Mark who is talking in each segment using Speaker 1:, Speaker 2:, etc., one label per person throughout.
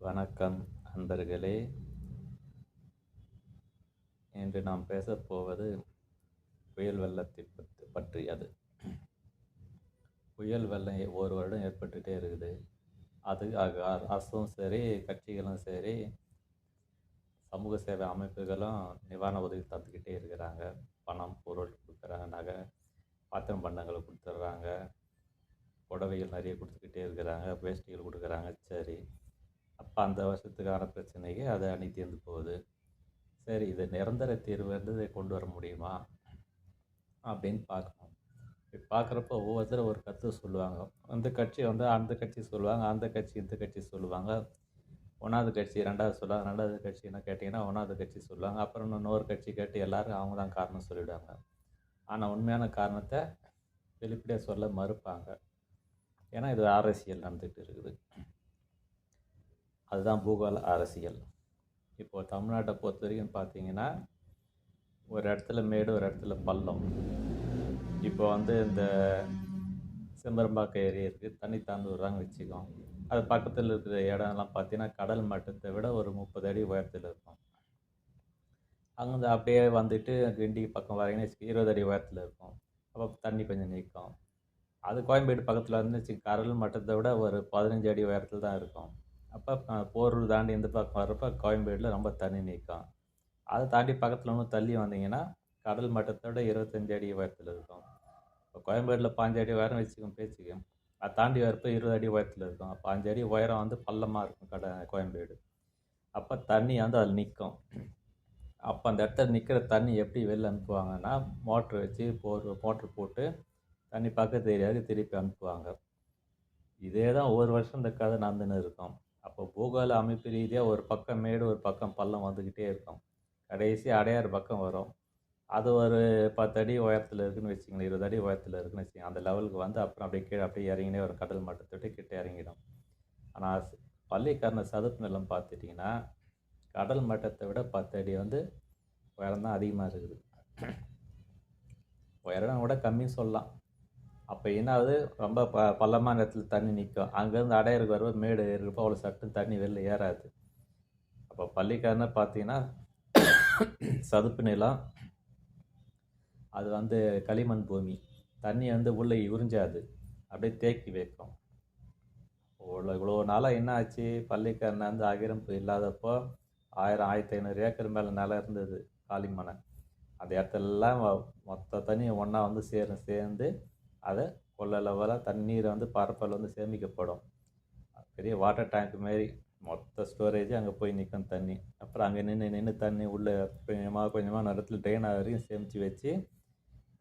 Speaker 1: வணக்கம் அன்பர்களே. இன்று நாம் பேசப்போவது புயல் வெள்ளத்தை பற்றியது. புயல் வெள்ளம் ஒரு வருடம் ஏற்பட்டுகிட்டே இருக்குது. அது அரசும் சரி, கட்சிகளும் சரி, சமூக சேவை அமைப்புகளும் நிவாரண உதவி தந்துக்கிட்டே இருக்கிறாங்க. பணம், பொருள் கொடுக்குறாங்க, நகை, பாத்திரம் பண்டங்களை கொடுத்துட்றாங்க, புடவைகள் நிறைய கொடுத்துக்கிட்டே இருக்கிறாங்க, வேஷ்டிகள் கொடுக்குறாங்க. சரி, அப்போ அந்த வருஷத்துக்கான பிரச்சனைக்கு அதை அணி தீர்ந்து போகுது. சரி, இது நிரந்தர தீர்வு வந்து கொண்டு வர முடியுமா அப்படின்னு பார்க்கணும். இப்படி பார்க்குறப்ப ஒவ்வொருத்தரும் ஒரு கருத்து சொல்லுவாங்க. அந்த கட்சி வந்து அந்த கட்சி சொல்லுவாங்க, அந்த கட்சி இந்த கட்சி சொல்லுவாங்க. ஒன்றாவது கட்சி ரெண்டாவது சொல்லுவாங்க, ரெண்டாவது கட்சி என்ன கேட்டிங்கன்னா ஒன்றாவது கட்சி சொல்லுவாங்க. அப்புறம் இன்னொரு கட்சி கேட்டு எல்லோரும் அவங்க தான் காரணம் சொல்லிவிடுவாங்க. ஆனால் உண்மையான காரணத்தை வெளிப்படையாக சொல்ல மறுப்பாங்க. ஏன்னா இது அரசியல் நடந்துகிட்டு இருக்குது. அதுதான் பூகோள அரசியல். இப்போது தமிழ்நாட்டை பொறுத்த வரைக்கும் பார்த்தீங்கன்னா, ஒரு இடத்துல மேடு, ஒரு இடத்துல பள்ளம். இப்போ வந்து இந்த செம்பரம்பாக்கம் ஏரி இருக்குது, தண்ணி தாழ்ந்து விடுறாங்கன்னு வச்சுக்கோம். அது பக்கத்தில் இருக்கிற இடம்லாம் பார்த்தீங்கன்னா கடல் மட்டத்தை விட ஒரு 30 அடி உயரத்தில் இருக்கும். அங்கே அப்படியே வந்துட்டு கிண்டி பக்கம் வரைங்கன்னா 20 அடி உயரத்தில் இருக்கும். அப்போ தண்ணி கொஞ்சம் நிற்கும். அது கோயம்பேடு பக்கத்தில் வந்துச்சு, கடல் மட்டத்தை விட ஒரு 15 அடி உயரத்தில் தான் இருக்கும். அப்போ போரூர் தாண்டி இந்த பக்கம் வர்றப்போ கோயம்பேடில் ரொம்ப தண்ணி நிற்கும். அதை தாண்டி பக்கத்தில் இன்னும் தள்ளி வந்தீங்கன்னா கடல் மட்டத்தை விட 25 அடி உயரத்தில் இருக்கும். இப்போ கோயம்பேடில் 5 அடி உயரம் வச்சுக்கோங்க பேச்சுக்கு, அதை தாண்டி வரப்போ 20 அடி உயரத்தில் இருக்கும். அப்போ 5 அடி உயரம் வந்து பள்ளமாக இருக்கும் கோயம்பேடு. அப்போ தண்ணி வந்து அதில் நிற்கும். அப்போ அந்த இடத்துல நிற்கிற தண்ணி எப்படி வெளில அனுப்புவாங்கன்னா, மோட்ரு வச்சு மோட்ரு போட்டு தண்ணி பக்கத்து ஏரியாவுக்கு திருப்பி அனுப்புவாங்க. இதே தான் ஒரு வருஷம் இந்த கதை நடந்துன்னு இருக்கும். அப்போ பூகோள அமைப்பு ரீதியாக ஒரு பக்கம் மேடு, ஒரு பக்கம் பள்ளம் வந்துக்கிட்டே இருக்கும். கடைசி அடையாறு பக்கம் வரும். அது ஒரு 10 அடி உயரத்தில் இருக்குதுன்னு வச்சுக்கோங்களேன், 20 அடி உயரத்தில் இருக்குதுன்னு வச்சுக்கோங்க. அந்த லெவலுக்கு வந்து அப்புறம் அப்படியே கீழே அப்படியே இறங்கினே ஒரு கடல் மட்டத்தொட்டு கிட்ட இறங்கிடும். ஆனால் பள்ளிக்கரணை சதுப்பு நிலம் பார்த்துட்டிங்கன்னா கடல் மட்டத்தை விட 10 அடி வந்து உயரம் தான் அதிகமாக இருக்குது. உயரம் கூட கம்மின்னு சொல்லலாம். அப்போ என்ன ஆகுது, ரொம்ப பள்ளமான இடத்துல தண்ணி நிற்கும். அங்கேருந்து அடையாறுக்கு வரும்போது மேடு ஏறுறப்போ அவ்வளோ சட்டுன்னு தண்ணி வெளில ஏறாது. அப்போ பள்ளிக்கரணை பார்த்தீங்கன்னா சதுப்பு நிலம், அது வந்து களிமண் பூமி. தண்ணி வந்து உள்ளே உறிஞ்சாது, அப்படியே தேக்கி வைக்கும். இவ்வளோ நாளாக என்ன ஆச்சு, பள்ளிக்கரணை வந்து ஆக்கிரமிப்பு இல்லாதப்போ 1000 1500 ஏக்கர் மேலே நிலம் இருந்தது காளிமனை. அந்த இடத்துலலாம் மொத்த தண்ணி ஒன்றா வந்து சேர்ந்து அதை கொள்ளளவில் தண்ணீரை வந்து பரப்பளவு வந்து சேமிக்கப்படும். பெரிய வாட்டர் டேங்க் மாரி மொத்த ஸ்டோரேஜ் அங்கே போய் நிற்கும் தண்ணி. அப்புறம் அங்கே நின்று தண்ணி உள்ளே கொஞ்சமாக நேரத்தில் ட்ரெயின் வரையும் சேமித்து வச்சு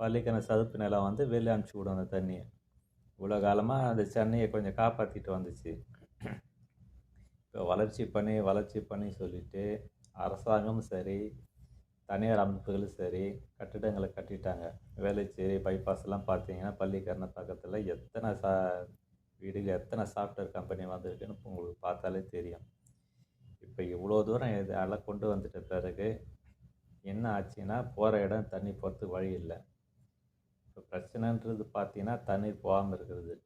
Speaker 1: பள்ளிக்கரணை சதுப்பு நிலம் வந்து வெளியே அனுப்பிச்சி விடும் அந்த தண்ணியை. இவ்வளோ காலமாக அந்த சென்னையை கொஞ்சம் காப்பாற்றிட்டு வந்துச்சு. இப்போ வளர்ச்சி பண்ணி சொல்லிட்டு அரசாங்கமும் சரி, தனியார் அமைப்புகளும் சரி கட்டிடங்களை கட்டிட்டாங்க. வேளச்சேரி பைபாஸ்லாம் பார்த்தீங்கன்னா பள்ளிக்கரணை பக்கத்தில் எத்தனை வீடுகள், எத்தனை சாஃப்ட்வேர் கம்பெனி வந்திருக்குன்னு உங்களுக்கு பார்த்தாலே தெரியும். இப்போ இவ்வளோ தூரம் இதெல்லாம் கொண்டு வந்துட்ட பிறகு என்ன ஆச்சுன்னா, போகிற இடம் தண்ணி போகிறதுக்கு வழி இல்லை. இப்போ பிரச்சனைன்றது பார்த்தீங்கன்னா தண்ணீர் போகாமல் இருக்கிறது.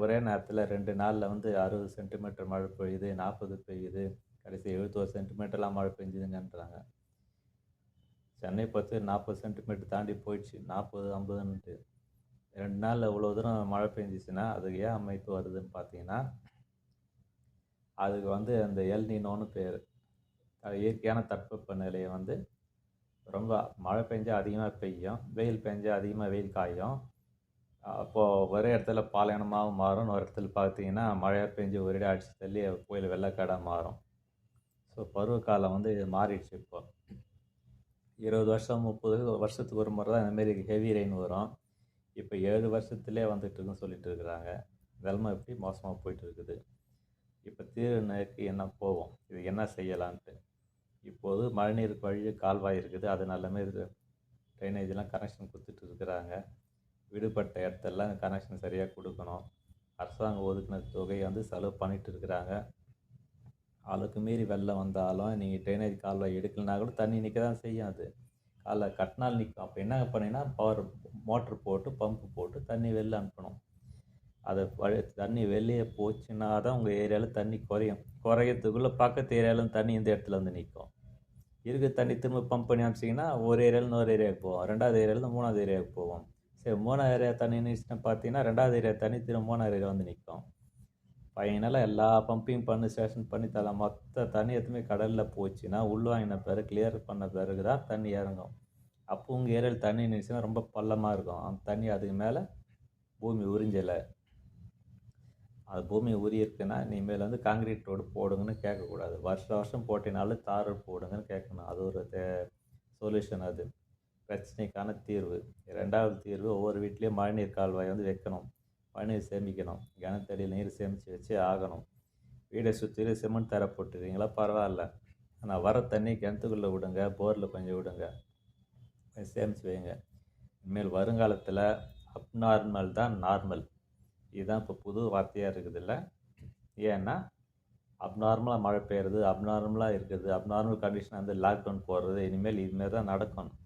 Speaker 1: ஒரே நேரத்தில் 2 நாளில் வந்து 60 சென்டிமீட்டர் மழை பெய்யுது, 40 பெய்யுது, கடைசி 71 சென்டிமீட்டர்லாம் மழை பெஞ்சுதுங்கன்றாங்க. சென்னை பொறுத்து 40 சென்டிமீட்டர் தாண்டி போயிடுச்சு, 40 50ன்ட்டு. 2 நாளில் இவ்வளோ தூரம் மழை பெஞ்சிச்சுன்னா அதுக்கு ஏன் அமைப்பு வருதுன்னு பார்த்தீங்கன்னா, அதுக்கு வந்து அந்த எல்னினோன்னு பேர். இயற்கையான தட்பவெப்ப நிலையை வந்து ரொம்ப மழை பெஞ்சால் அதிகமாக பெய்யும், வெயில் பெஞ்சால் அதிகமாக வெயில் காயும். அப்போது ஒரே இடத்துல பாலைவனமாகவும் மாறும், ஒரு இடத்துல பார்த்தீங்கன்னா மழையாக பெஞ்சு ஒரே அடிச்சு தள்ளி புயல் வெள்ளக்காடாக மாறும். ஸோ பருவகாலம் வந்து மாறிடுச்சு. இப்போ 20 வருஷம் 30 வருஷத்துக்கு ஒரு முறை தான் இந்தமாரி ஹெவி ரெயின் வரும். இப்போ 7 வருஷத்துலேயே வந்துட்டுருக்குன்னு சொல்லிட்டு இருக்கிறாங்க. நிலைமை எப்படி மோசமாக போயிட்டு இருக்குது. இப்போ தீர்வு நோக்கி என்ன போவோம், இது என்ன செய்யலான்ட்டு. இப்போது மழைநீர் வழி கால்வாய் இருக்குது, அது நல்ல மாரி ட்ரைனேஜெலாம் கனெக்ஷன் கொடுத்துட்டு இருக்கிறாங்க. விடுபட்ட இடத்தெல்லாம் கனெக்ஷன் சரியாக கொடுக்கணும். அரசாங்கம் ஒதுக்கின தொகையை வந்து செலவு பண்ணிகிட்டு இருக்கிறாங்க. அளவுக்கு மீறி வெள்ளம் வந்தாலும் நீங்கள் ட்ரைனேஜ் கால்வாய் எடுக்கலைன்னா கூட தண்ணி நிற்க தான் செய்யும். அது காலைல கட்டினால் நிற்கும். அப்போ என்ன பண்ணிங்கன்னா மோட்ரு போட்டு பம்பு போட்டு தண்ணி வெளில அனுப்பணும். அது தண்ணி வெளியே போச்சுன்னா தான் உங்கள் ஏரியாவில் தண்ணி குறையும். குறையறதுக்குள்ளே பக்கத்து ஏரியாவிலும் தண்ணி இந்த இடத்துல வந்து நிற்கும். இருக்க தண்ணி திரும்ப பம்ப் பண்ணி அனுப்பிச்சிங்கன்னா ஒரு ஏரியாவிலேருந்து ஒரு ஏரியாவுக்கு போவோம், 2வது ஏரியாவிலேருந்து 3வது ஏரியாவுக்கு போவோம். சரி, 3வது ஏரியா தண்ணி நின்றுச்சுன்னா பார்த்தீங்கன்னா 2வது ஏரியா தண்ணி திரும்ப 3வது ஏரியா வந்து நிற்கும். ஃபைனலாக எல்லா பம்பிங் பண்ணி ஸ்டேஷன் பண்ணி மொத்த தண்ணி எதுவுமே கடலில் போச்சுன்னா உள்வாங்கின பிறகு கிளியர் பண்ண பிறகு தான் தண்ணி இறங்கும். அப்போ உங்கள் ஏரியாவில் தண்ணி நின்றுச்சுன்னா ரொம்ப பள்ளமாக இருக்கும். அந்த தண்ணி அதுக்கு மேலே பூமி உறிஞ்சலை. அது பூமி உரி இருக்குன்னா இனிமேல் வந்து காங்கிரீட் ரோடு போடுங்கன்னு கேட்கக்கூடாது. வருஷம் போட்டினாலும் தார் ரோடு போடுங்கன்னு கேட்கணும். அது ஒரு சொல்யூஷன். அது பிரச்சனைக்கான தீர்வு. 2வது தீர்வு, ஒவ்வொரு வீட்லேயும் மழைநீர் கால்வாய் வந்து வைக்கணும். மழைநீர் சேமிக்கணும். கிணத்தடியில் நீர் சேமித்து வச்சு ஆகணும். வீடை சுற்றிலும் சிமெண்ட் தர போட்டுருக்கீங்களா, பரவாயில்ல. ஆனால் வர தண்ணி கிணத்துக்குள்ளே விடுங்க, போரில் கொஞ்சம் விடுங்க, சேமித்து வைங்க. இனிமேல் வருங்காலத்தில் அப்நார்மல் தான் நார்மல். இதுதான் இப்போ புது வார்த்தையாக இருக்குதுல்ல. ஏன்னா அப்நார்மலாக மழை பெய்யுறது, அப்நார்மலாக இருக்குது, அப்நார்மல் கண்டிஷன் வந்து லாக்டவுன் போடுறது, இனிமேல் இதுமாரி தான் நடக்கணும்.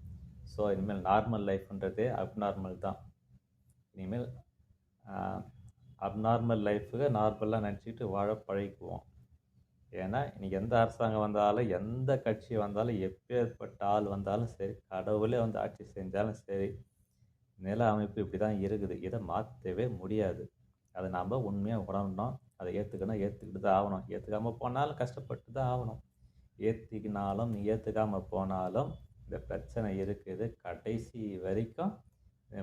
Speaker 1: ஸோ இனிமேல் நார்மல் லைஃப்ன்றதே அப்நார்மல் தான். இனிமேல் அப்நார்மல் லைஃபுக்கு நார்மலாக நினச்சிக்கிட்டு வாழ பழகிக்குவோம். ஏன்னா இன்றைக்கி எந்த அரசாங்கம் வந்தாலும், எந்த கட்சி வந்தாலும், எப்பேற்பட்ட ஆள் வந்தாலும் சரி, கடவுளே வந்து ஆட்சி செஞ்சாலும் சரி, நில அமைப்பு இப்படி தான் இருக்குது. இதை மாற்றவே முடியாது. அதை நாம் உண்மையாக உணரணும். அதை ஏற்றுக்கிட்டு தான் ஆகணும். ஏற்றுக்காமல் போனாலும் கஷ்டப்பட்டு தான் ஆகணும். ஏற்றிக்கினாலும் ஏற்றுக்காமல் போனாலும் இந்த பிரச்சனை இருக்குது. கடைசி வரைக்கும்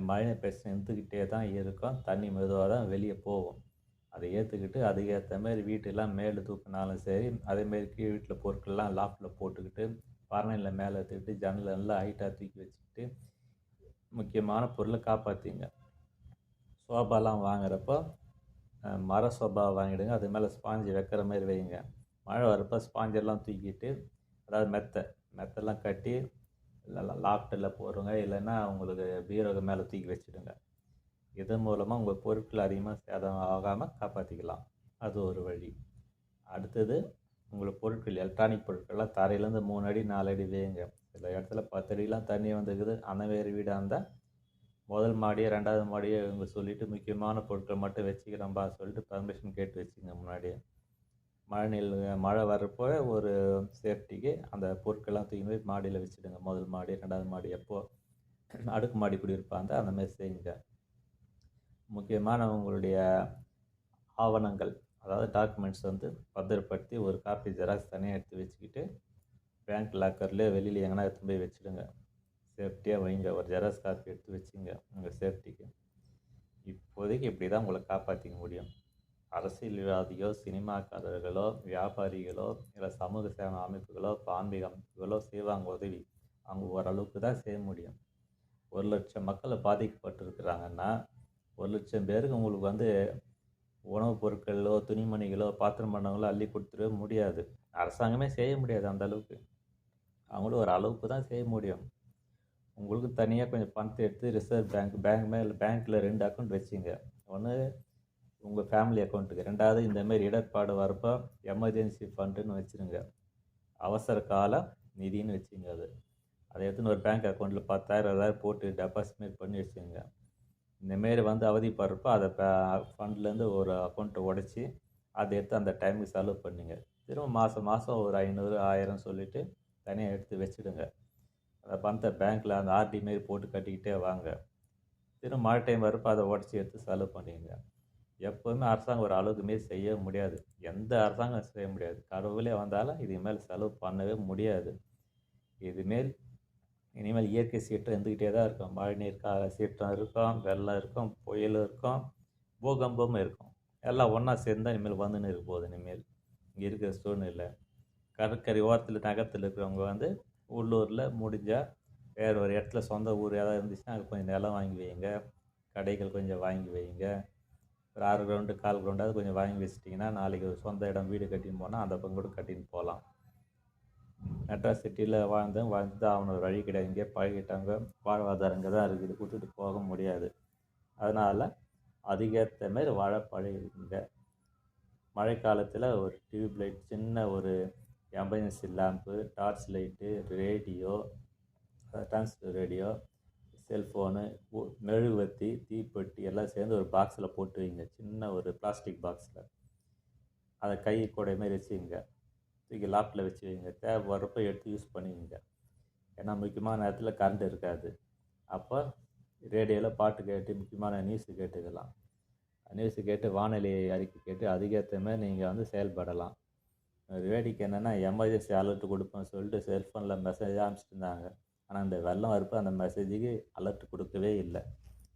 Speaker 1: மழை பிரச்சனை இருந்துக்கிட்டே தான் இருக்கும். தண்ணி மெதுவாக தான் வெளியே போகும். அதை ஏற்றுக்கிட்டு அதுக்கேற்ற மாதிரி வீட்டெல்லாம் மேலே தூக்கினாலும் சரி, அதேமாரி கீழ் வீட்டில் பொருட்கள்லாம் லாஃப்டில் போட்டுக்கிட்டு, பரணையில் மேலே எடுத்துக்கிட்டு, ஜன்னல் எல்லாம் ஹைட்டாக தூக்கி வச்சுக்கிட்டு முக்கியமான பொருளை காப்பாற்றிங்க. சோபாலாம் வாங்குறப்போ மர சோபா வாங்கிடுங்க. அது மேலே ஸ்பாஞ்சு வைக்கிற மாதிரி வைங்க. மழை வரப்போ ஸ்பாஞ்செல்லாம் தூக்கிட்டு, அதாவது மெத்தெல்லாம் கட்டி லாஃப்டில் போடுங்க. இல்லைன்னா உங்களுக்கு பீரோக்கு மேலே தூக்கி வச்சுடுங்க. இதன் மூலமாக உங்கள் பொருட்கள் அதிகமாக சேதம் ஆகாமல் காப்பாற்றிக்கலாம். அது ஒரு வழி. அடுத்தது, உங்களுக்கு பொருட்கள், எலக்ட்ரானிக் பொருட்கள்லாம் தரையிலேருந்து 3 அடி 4 அடி வைங்க. சில இடத்துல 10 அடிலாம் தண்ணி வந்துக்குது. அந்த மாரி வீடாக இருந்தால் முதல் மாடியை 2வது மாடியை இவங்க சொல்லிவிட்டு முக்கியமான பொருட்கள் மட்டும் வச்சுக்கிறோம்பா சொல்லிட்டு பர்மிஷன் கேட்டு வச்சுங்க முன்னாடியே. மழை வர்றப்போ ஒரு சேஃப்டிக்கு அந்த பொருட்கள்லாம் தூக்கி போய் மாடியில் வச்சுடுங்க. முதல் மாடி 2வது மாடி எப்போ அடுக்குமாடி குடியிருப்பாங்க அந்த மாதிரி செய்யுங்க. முக்கியமான உங்களுடைய ஆவணங்கள், அதாவது டாக்குமெண்ட்ஸ் வந்து பத்திரப்படுத்தி ஒரு காப்பி ஜெராக்ஸ் தனியாக எடுத்து வச்சுக்கிட்டு பேங்க் லாக்கர்லேயே வெளியில் எங்கன்னா எடுத்து போய் வச்சுடுங்க. சேஃப்டியாக வைங்க. ஒரு ஜெராக்ஸ் காப்பி எடுத்து வச்சுங்க உங்கள் சேஃப்டிக்கு. இப்போதைக்கு இப்படி தான் உங்களை காப்பாற்றிக்க முடியும். அரசியல்வாதியோ, சினிமாக்காரர்களோ, வியாபாரிகளோ, இல்லை சமூக சேவை அமைப்புகளோ, ஆன்மீக அமைப்புகளோ செய்வாங்க உதவி. அவங்க ஓரளவுக்கு தான் செய்ய முடியும். 1,00,000 மக்கள் பாதிக்கப்பட்டிருக்கிறாங்கன்னா 1,00,000 பேருக்கு உங்களுக்கு வந்து உணவுப் பொருட்களோ, துணிமணிகளோ, பாத்திரம் பண்டங்களோ அள்ளி கொடுத்துட முடியாது. அரசாங்கமே செய்ய முடியாது அந்த அளவுக்கு. அவங்களும் ஒரு அளவுக்கு தான் செய்ய முடியும். உங்களுக்கு தனியாக கொஞ்சம் பணத்தை எடுத்து ரிசர்வ் பேங்க்கில் 2 அக்கௌண்ட் வச்சுங்க. ஒன்று உங்கள் ஃபேமிலி அக்கௌண்ட்டுக்கு, 2வது இந்தமாரி இடர்பாடு வரப்போ எமர்ஜென்சி ஃபண்டுன்னு வச்சுருங்க. அவசர கால நிதின்னு வச்சுங்க. அதை எடுத்துன்னு ஒரு பேங்க் அக்கௌண்ட்டில் 10,000 20,000 போட்டு டெபாசிட் பண்ணி வச்சுங்க. இந்தமாரி வந்து அவதிப்படுறப்போ அதை ஃபண்ட்லேருந்து ஒரு அக்கௌண்ட்டை உடச்சி அதை எடுத்து அந்த டைமுக்கு செலவு பண்ணுங்க. திரும்ப மாதம் ஒரு 500 1000 சொல்லிவிட்டு தனியாக எடுத்து வச்சுடுங்க. அந்த பணத்தை பேங்க்கில் அந்த ஆர்டி மாரி போட்டு கட்டிக்கிட்டே வாங்க. திரும்ப மழை டைம் வரப்போ அதை உடச்சி எடுத்து செலவு பண்ணிங்க. எப்போவுமே அரசாங்கம் ஒரு அளவுக்கு மாரி செய்ய முடியாது. எந்த அரசாங்கம் செய்ய முடியாது. கடவுளே வந்தாலும் இதுக்கு மேலே செலவு பண்ணவே முடியாது. இதுமாரி இனிமேல் இயற்கை சீற்றம் இருந்துக்கிட்டே தான் இருக்கும். மழைநீர் சீற்றம் இருக்கும், வெள்ளம் இருக்கும், புயல் இருக்கும், பூகம்பமும் இருக்கும். எல்லாம் ஒன்றா சேர்ந்து தான் இனிமேல் வந்துன்னு இருக்க போகுது. இனிமேல் இங்கே இருக்கிற சூழ்நிலை கடற்கரை ஓரத்தில் நகரத்தில் இருக்கிறவங்க வந்து உள்ளூரில் முடிஞ்சால் வேறு ஒரு இடத்துல சொந்த ஊர் ஏதாவது இருந்துச்சுன்னா அங்கே கொஞ்சம் நிலம் வாங்கி வைங்க. கடைகள் கொஞ்சம் வாங்கி வைங்க. ஒரு 1/2 கிரவுண்டு 1/4 கிரவுண்டாவது கொஞ்சம் வாங்கி வச்சிட்டிங்கன்னா நாளைக்கு ஒரு சொந்த இடம் வீடு கட்டின்னு போனால் அந்த பக்கம் கூட கட்டின்னு போகலாம். மெட்ராஸ் சிட்டியில் வாழ்ந்து தான் அவனோட வழி கிடையாது. இங்கே பழகிட்டாங்க, வாழ்வாதாரம் இங்கே தான் இருக்குது, கொடுத்துட்டு போக முடியாது. அதனால் அதுக்கேற்ற மாரி வாழ பழகிங்க. மழை காலத்தில் ஒரு டியூப் லைட், சின்ன ஒரு emergency lamp, torch light, radio, transmitter radio, cellphone, மெழுகுவர்த்தி, தீப்பெட்டி எல்லாம் சேர்ந்து ஒரு பாக்ஸில் போட்டு வைங்க. சின்ன ஒரு பிளாஸ்டிக் பாக்ஸில் அதை கை கூடை மாதிரி வச்சுங்க. தூக்கி லாப்டில் வச்சு வைங்க. தேவைப்படுறப்ப எடுத்து யூஸ் பண்ணுவீங்க. ஏன்னா முக்கியமான நேரத்தில் கரண்ட் இருக்காது. அப்போ ரேடியோவில் பாட்டு கேட்டு முக்கியமான நியூஸு கேட்டுக்கலாம். நியூஸு கேட்டு வானிலை அறிக்கை கேட்டு அதுக்கேற்ற மாதிரி நீங்கள் வந்து செயல்படலாம். வேடிக்கை என்னென்னா எமர்ஜென்சி அலர்ட் கொடுப்போம்னு சொல்லிட்டு செல்ஃபோனில் மெசேஜ் அனுப்பிச்சிட்டு இருந்தாங்க. ஆனால் இந்த வெள்ளம் வரப்போ அந்த மெசேஜுக்கு அலர்ட் கொடுக்கவே இல்லை.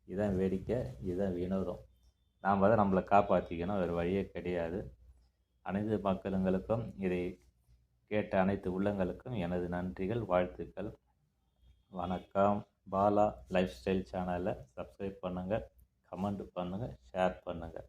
Speaker 1: இதுதான் வேடிக்கை, இதுதான் வினோதம். நாம் தான் நம்மளை காப்பாற்றிக்கணும், வேறு வழியே கிடையாது. அனைத்து மக்களுங்களுக்கும் இதை கேட்ட அனைத்து உள்ளங்களுக்கும் எனது நன்றிகள், வாழ்த்துக்கள். வணக்கம். பாலா லைஃப் ஸ்டைல் சேனலை சப்ஸ்கிரைப் பண்ணுங்கள், கமெண்ட் பண்ணுங்கள், ஷேர் பண்ணுங்கள்.